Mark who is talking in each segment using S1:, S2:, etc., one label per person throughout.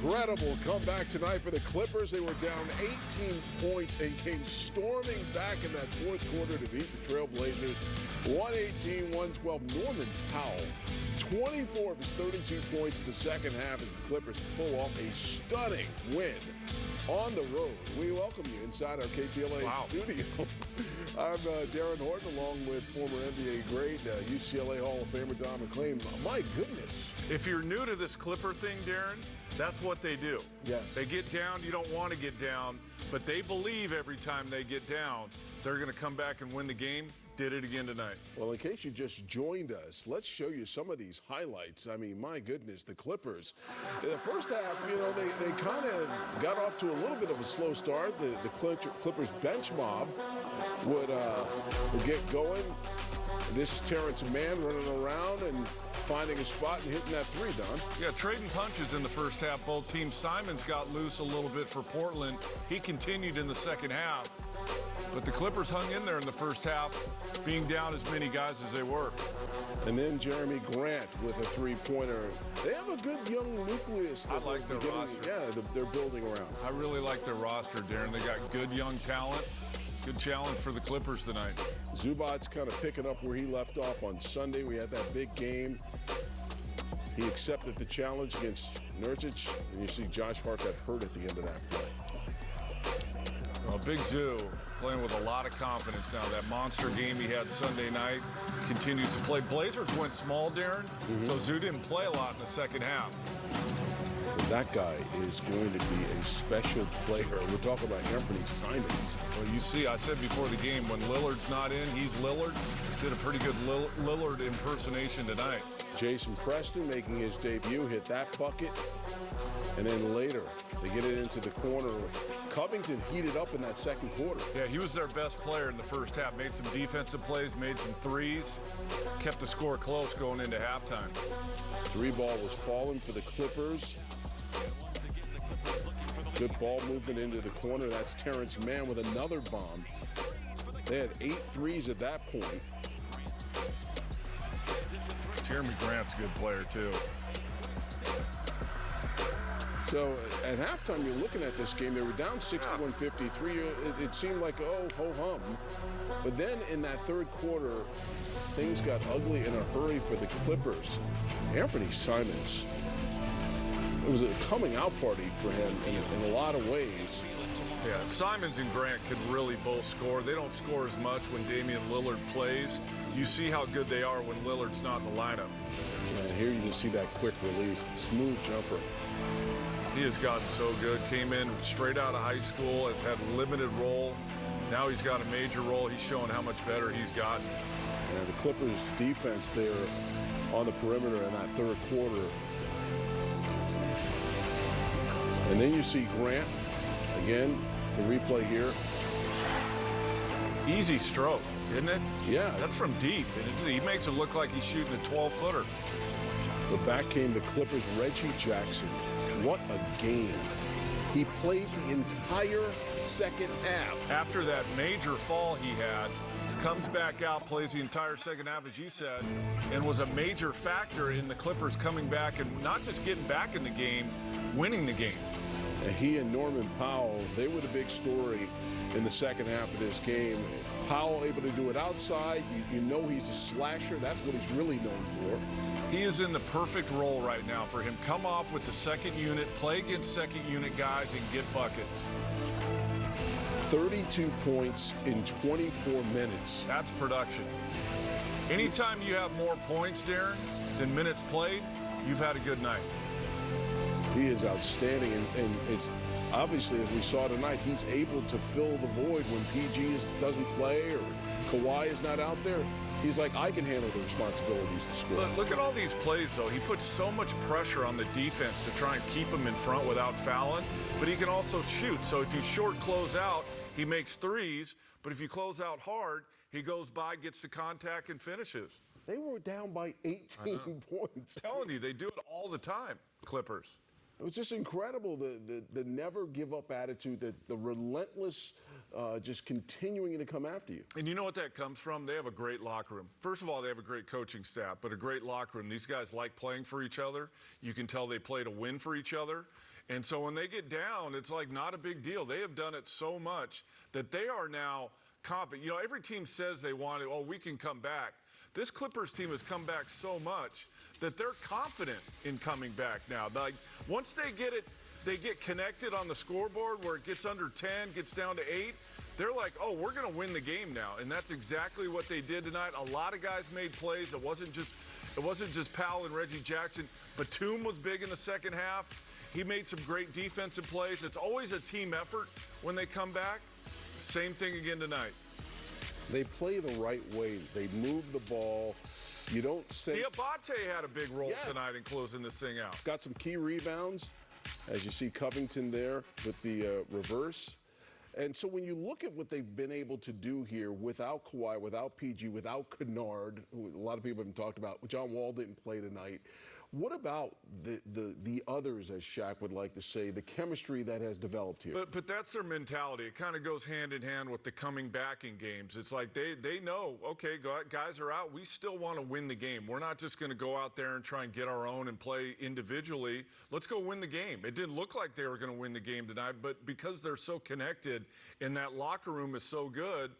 S1: incredible comeback tonight for the Clippers. They were down 18 points and came storming back in that fourth quarter to beat the Trailblazers 118-112. Norman Powell, 24 of his 32 points in the second half as the Clippers pull off a stunning win on the road. We welcome you inside our KTLA studios. I'm Derrin Horton, along with former NBA great UCLA Hall of Famer Don MacLean. My goodness.
S2: If you're new to this Clipper thing, Derrin, that's what they do.
S1: Yes.
S2: They get down, you don't want to get down, but they believe every time they get down, they're going to come back and win the game. Did it again tonight.
S1: Well, in case you just joined us, let's show you some of these highlights. I mean, my goodness, the Clippers. In the first half, you know, they kind of got off to a little bit of a slow start. The Clippers bench mob would get going. This is Terrence Mann running around and finding a spot and hitting that three, Don.
S2: Yeah, trading punches in the first half. Both teams. Simons got loose a little bit for Portland. He continued in the second half. But the Clippers hung in there in the first half, being down as many guys as they were.
S1: And then Jeremy Grant with a three-pointer. They have a good young nucleus.
S2: I like their roster.
S1: Yeah, they're building around.
S2: I really like their roster, Derrin. They got good young talent. Good challenge for the Clippers tonight.
S1: Zubac's kind of picking up where he left off on Sunday. We had that big game. He accepted the challenge against Nurkic, and you see Josh Hart got hurt at the end of that play.
S2: Well, Big Zoo playing with a lot of confidence now. That monster game he had Sunday night continues to play. Blazers went small, Derrin, so Zoo didn't play a lot in the second half.
S1: That guy is going to be a special player. We're talking about Anthony Simons.
S2: Well, you see, I said before the game, when Lillard's not in, he's Lillard. Did a pretty good Lillard impersonation tonight.
S1: Jason Preston making his debut, hit that bucket. And then later, they get it into the corner. Covington heated up in that second quarter.
S2: Yeah, he was their best player in the first half. Made some defensive plays, made some threes, kept the score close going into halftime.
S1: Three ball was falling for the Clippers. Good ball movement into the corner. That's Terrence Mann with another bomb. They had 8 threes at that point.
S2: Jeremy Grant's a good player, too.
S1: So at halftime, you're looking at this game. They were down 61-53. It seemed like, oh, ho-hum. But then in that third quarter, things got ugly in a hurry for the Clippers. Anthony Simons, it was a coming-out party for him in a lot of ways.
S2: Yeah, Simons and Grant could really both score. They don't score as much when Damian Lillard plays. You see how good they are when Lillard's not in the lineup.
S1: And here you just see that quick release, smooth jumper.
S2: He has gotten so good. Came in straight out of high school, has had a limited role. Now he's got a major role. He's showing how much better he's gotten.
S1: And the Clippers' defense there on the perimeter in that third quarter. And then you see Grant, again, the replay here.
S2: Easy stroke, isn't it?
S1: Yeah.
S2: That's from deep. He makes it look like he's shooting a 12-footer.
S1: So back came the Clippers' Reggie Jackson. What a game. He played the entire second half.
S2: After that major fall he had, comes back out, plays the entire second half, as you said, and was a major factor in the Clippers coming back and not just getting back in the game, winning the game.
S1: And he and Norman Powell, they were the big story in the second half of this game. Powell able to do it outside. You know he's a slasher. That's what he's really known for.
S2: He is in the perfect role right now for him. Come off with the second unit, play against second unit guys, and get buckets.
S1: 32 points in 24 minutes.
S2: That's production. Anytime you have more points, Derrin, than minutes played, you've had a good night.
S1: He is outstanding, and it's obviously, as we saw tonight, he's able to fill the void when PG doesn't play or Kawhi is not out there. He's like, I can handle the responsibilities to score.
S2: Look at all these plays, though. He puts so much pressure on the defense to try and keep him in front without fouling, but he can also shoot. So if you short close out, he makes threes, but if you close out hard, he goes by, gets the contact, and finishes.
S1: They were down by 18 points.
S2: I'm telling you, they do it all the time, Clippers.
S1: It was just incredible, the never give up attitude, the relentless just continuing to come after you.
S2: And you know what that comes from? They have a great locker room. First of all, they have a great coaching staff, but a great locker room. These guys like playing for each other. You can tell they play to win for each other. And so when they get down, it's like not a big deal. They have done it so much that they are now confident. You know, every team says they want it, oh, we can come back. This Clippers team has come back so much that they're confident in coming back now. Like, once they get it, they get connected on the scoreboard where it gets under 10, gets down to 8. They're like, oh, we're going to win the game now. And that's exactly what they did tonight. A lot of guys made plays. It wasn't just Powell and Reggie Jackson. Batum was big in the second half. He made some great defensive plays. It's always a team effort when they come back. Same thing again tonight.
S1: They play the right way. They move the ball. You don't sense...
S2: Diabate had a big role tonight in closing this thing out.
S1: Got some key rebounds, as you see Covington there with the reverse. And so when you look at what they've been able to do here without Kawhi, without PG, without Kennard, who a lot of people haven't talked about, John Wall didn't play tonight. What about the others, as Shaq would like to say, the chemistry that has developed here?
S2: But that's their mentality. It kind of goes hand in hand with the coming back in games. It's like they know, okay, guys are out. We still want to win the game. We're not just going to go out there and try and get our own and play individually. Let's go win the game. It didn't look like they were going to win the game tonight, but because they're so connected and that locker room is so good,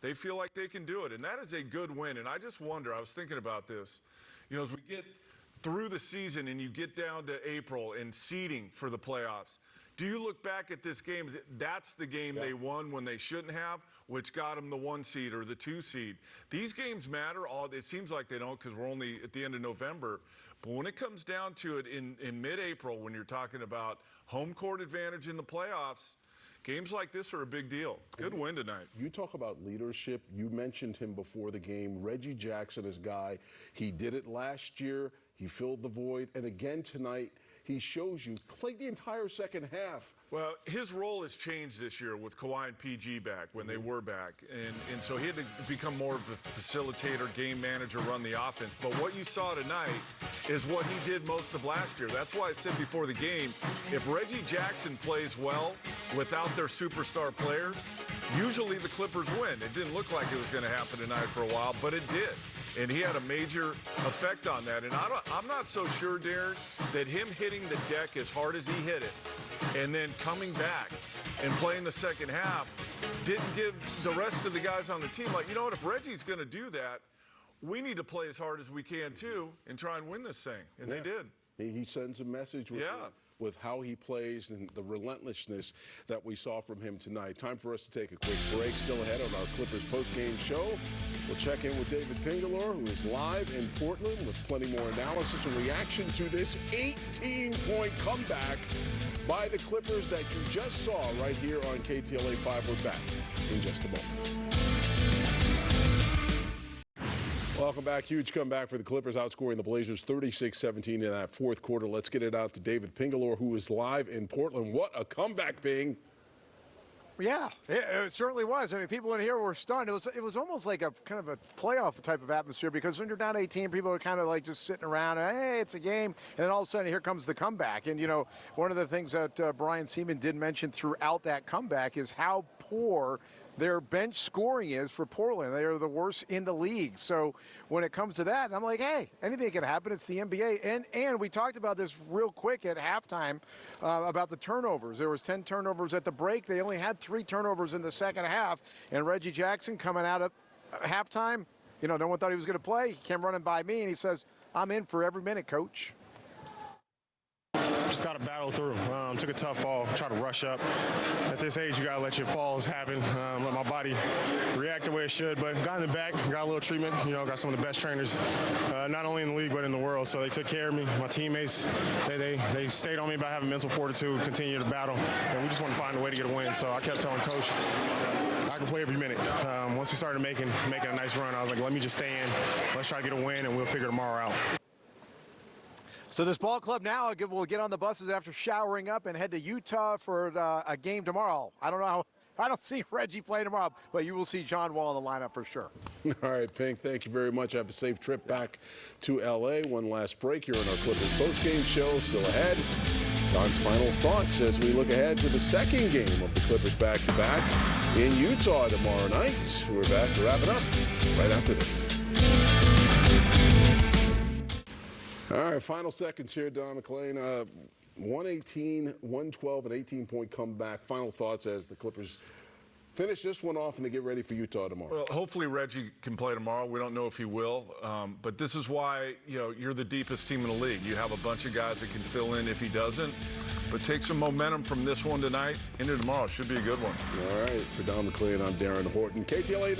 S2: they feel like they can do it. And that is a good win. And I just wonder, I was thinking about this, you know, as we get through the season and you get down to April and seeding for the playoffs, do you look back at this game? That's the game they won when they shouldn't have, which got them the 1 seed or the 2 seed. These games matter. It seems like they don't because we're only at the end of November. But when it comes down to it in mid-April, when you're talking about home court advantage in the playoffs, games like this are a big deal. Good win tonight.
S1: You talk about leadership. You mentioned him before the game. Reggie Jackson is a guy. He did it last year. He filled the void. And again tonight, he shows you, played the entire second half.
S2: Well, his role has changed this year with Kawhi and PG back when they were back. And so he had to become more of a facilitator, game manager, run the offense. But what you saw tonight is what he did most of last year. That's why I said before the game, if Reggie Jackson plays well without their superstar players, usually the Clippers win. It didn't look like it was going to happen tonight for a while, but it did. And he had a major effect on that. And I'm not so sure, Derrin, that him hitting the deck as hard as he hit it and then coming back and playing the second half didn't give the rest of the guys on the team, like, you know what, if Reggie's going to do that, we need to play as hard as we can, too, and try and win this thing. And they did.
S1: He sends a message with how he plays and the relentlessness that we saw from him tonight. Time for us to take a quick break. Still ahead on our Clippers postgame show. We'll check in with David Pingalore, who is live in Portland with plenty more analysis and reaction to this 18-point comeback by the Clippers that you just saw right here on KTLA 5. We're back in just a moment. Welcome back. Huge comeback for the Clippers, outscoring the Blazers 36-17 in that fourth quarter. Let's get it out to David Pingalore, who is live in Portland. What a comeback, Ping.
S3: Yeah, it certainly was. I mean, people in here were stunned. It was almost like a kind of a playoff type of atmosphere, because when you're down 18, people are kind of like just sitting around, and, hey, it's a game, and then all of a sudden here comes the comeback. And, you know, one of the things that Brian Seaman did mention throughout that comeback is how poor their bench scoring is for Portland. They are the worst in the league. So when it comes to that, I'm like, hey, anything can happen. It's the NBA. And we talked about this real quick at halftime about the turnovers. There was 10 turnovers at the break. They only had 3 turnovers in the second half. And Reggie Jackson coming out at halftime, you know, no one thought he was going to play. He came running by me, and he says, I'm in for every minute, coach.
S4: Just got to battle through. Took a tough fall, try to rush up. At this age, you got to let your falls happen, let my body react the way it should. But got in the back, got a little treatment. You know, got some of the best trainers, not only in the league but in the world. So they took care of me. My teammates, they stayed on me about having mental fortitude, continue to battle, and we just want to find a way to get a win. So I kept telling Coach, I can play every minute. Once we started making a nice run, I was like, let me just stay in. Let's try to get a win, and we'll figure tomorrow out.
S3: So this ball club now will get on the buses after showering up and head to Utah for a game tomorrow. I don't know how. I don't see Reggie playing tomorrow, but you will see John Wall in the lineup for sure.
S1: All right, Pink, thank you very much. Have a safe trip back to L.A. One last break here on our Clippers postgame show. Still ahead. Don's final thoughts as we look ahead to the second game of the Clippers back-to-back in Utah tomorrow night. We're back to wrap it up right after this. All right, final seconds here, Don MacLean. 118, 112, an 18-point comeback. Final thoughts as the Clippers finish this one off and they get ready for Utah tomorrow.
S2: Well, hopefully Reggie can play tomorrow. We don't know if he will, but this is why you're the deepest team in the league. You have a bunch of guys that can fill in if he doesn't. But take some momentum from this one tonight into tomorrow. Should be a good one.
S1: All right, for Don MacLean, I'm Derrin Horton. KTLA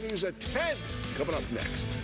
S1: News at 10 coming up next.